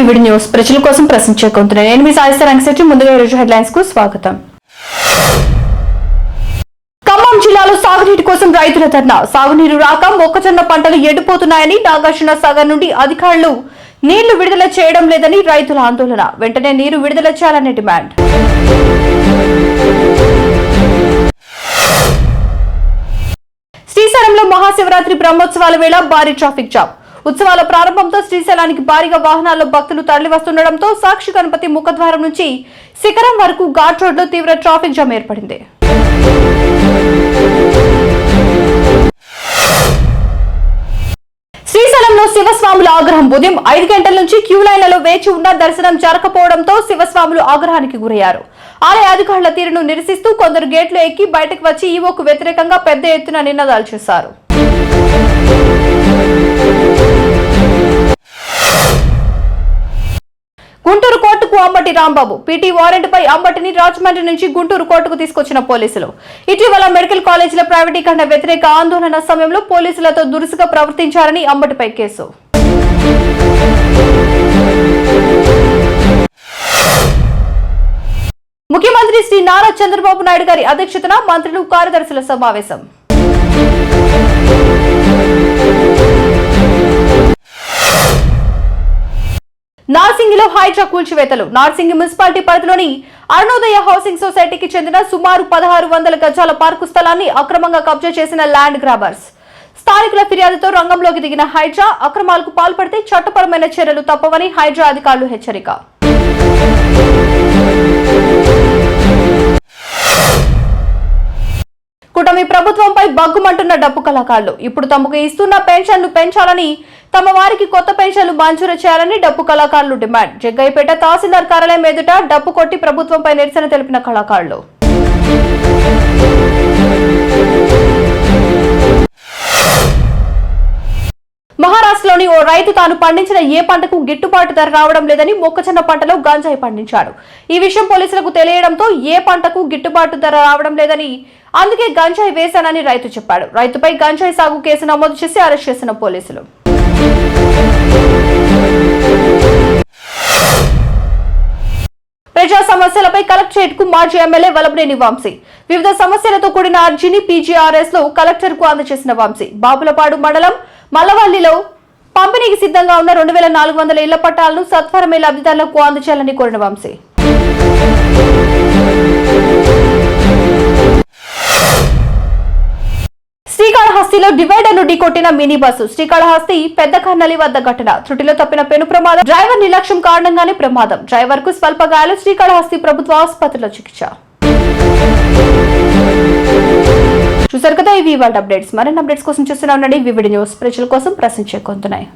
VVD news ప్రజల కోసం ప్రశ్నించే కొంటున్నాను. నేను మీ సాయిస్తా రంగశెట్టి. ముందుగా ఈరోజు హెడ్లైన్స్ కు స్వాగతం. ఖమ్మం జిల్లాలో సాగునీటి కోసం రైతుల ధర్నా. సాగునీరు రాక మొక్కజొన్న పంటలు ఎండిపోతున్నాయని, నాగార్జున సాగర్ నుండి అధికారులు నీళ్లు విడుదల చేయడం లేదని రైతుల ఆందోళన. వెంటనే నీరు విడుదల చేయాలని డిమాండ్. శ్రీశైలంలో మహాశివరాత్రి బ్రహ్మోత్సవాల వేళ భారీ ట్రాఫిక్ జామ్. ఉత్సవాల ప్రారంభంతో శ్రీశైలానికి భారీగా వాహనాల్లో భక్తులు తరలి వస్తుండటంతో సాక్షి గణపతి ముఖద్వారం నుంచి శిఖరం వరకు ఘాట్ రోడ్లో తీవ్ర ట్రాఫిక్ జామ్ ఏర్పడింది. శ్రీశైలంలో శివస్వాముల ఆగ్రహం. ఉదయం 5 గంటల నుంచి క్యూ లైన్లలో వేచి ఉన్న దర్శనం జరగకపోవడంతో శివస్వాములు ఆగ్రహానికి గురయ్యారు. ఆలయ అధికారుల తీరును నిరసిస్తూ కొందరు గేట్లు ఎక్కి బయటకు వచ్చి ఈవోకు వ్యతిరేకంగా పెద్ద ఎత్తున నినాదాలు చేశారు. గుంటూరు కోర్టుకు అంబటి రాంబాబు. పీటీ వారెంట్ పై అంబటిని రాజమండ్రి నుంచి గుంటూరు కోర్టుకు తీసుకొచ్చిన పోలీసులు. ఇటీవల మెడికల్ కాలేజీల ప్రైవేటీకరణ వ్యతిరేక ఆందోళన సమయంలో పోలీసులతో దురుసుగా ప్రవర్తించారని అంబటిపై కేసు. ముఖ్యమంత్రి శ్రీ నారా చంద్రబాబు నాయుడు గారి అధ్యక్షతన మంత్రులు, కార్యదర్శుల సమావేశం. నార్సింగిలో హైడ్రా కూల్చివేతలు. నార్సింగి మున్సిపాలిటీ పరిధిలోని అరుణోదయ హౌసింగ్ సొసైటీకి చెందిన సుమారు 1600 గజాల పార్కు స్థలాన్ని అక్రమంగా కబ్జా చేసిన ల్యాండ్ గ్రాబర్స్. స్థానికుల ఫిర్యాదుతో రంగంలోకి దిగిన హైడ్రా అక్రమాలకు పాల్పడితే చట్టపరమైన చర్యలు తప్పవని హైడ్రా అధికారులు హెచ్చరిక. కూటమి ప్రభుత్వంపై బగ్గుమంటున్న డప్పు కళాకారులు. ఇప్పుడు తమకు ఇస్తున్న పెన్షన్ను పెంచాలని, తమ వారికి కొత్త పెన్షన్లు మంజూరు చేయాలని డప్పు కళాకారులు డిమాండ్. జగ్గయ్యపేట తహసీల్దార్ కార్యాలయం ఎదుట డప్పు కొట్టి ప్రభుత్వంపై నిరసన తెలిపిన కళాకారులు. మహారాష్ట్రలోని ఓ రైతు తాను పండించిన ఏ పంటకు గిట్టుబాటు ధర రావడం లేదని మొక్కజొన్న పంటలో గంజాయి పండించాడు. ఈ విషయం పోలీసులకు తెలియడంతో ఏ పంటకు గిట్టుబాటు ధర రావడం లేదని, అందుకే గంజాయి వేశానని రైతు చెప్పాడు. రైతుపై గంజాయి సాగు కేసు నమోదు చేసి అరెస్ట్ చేసిన పోలీసులు. ప్రజా సమస్యలపై కలెక్టరేట్ కు మాజీ ఎమ్మెల్యే వలభనేని వంశీ. వివిధ సమస్యలతో కూడిన అర్జీని పీజీఆర్ఎస్ లో కలెక్టర్ కు అందజేసిన వంశీ బాపులపాడు మండలం మల్లవల్లిలో పంపిణీకి సిద్ధంగా ఉన్న 2400 ఇళ్ల పట్టాలను సత్వరమే లబ్ధిదారులకు అందజేయాలని కోరిన వంశీ. శ్రీకాళహస్తిలో డివైడర్ ను ఢీకొట్టిన మినీ బస్సు. శ్రీకాళహస్తి పెద్ద కన్నలి వద్ద ఘటన. త్రుటిలో తప్పిన పెను ప్రమాదం. డ్రైవర్ నిర్లక్ష్యం కారణంగానే ప్రమాదం. డ్రైవర్ కు స్వల్ప గాయాలు. శ్రీకాళహస్తి ప్రభుత్వ ఆసుపత్రిలో చికిత్స. చూసారు కదా, ఇవి ఇవాళ అప్డేట్స్. మరిన్ని అప్డేట్స్ కోసం చూస్తూనే ఉండండి వివిడి న్యూస్. ప్రజల కోసం ప్రశ్నించే కొంటున్నాయి.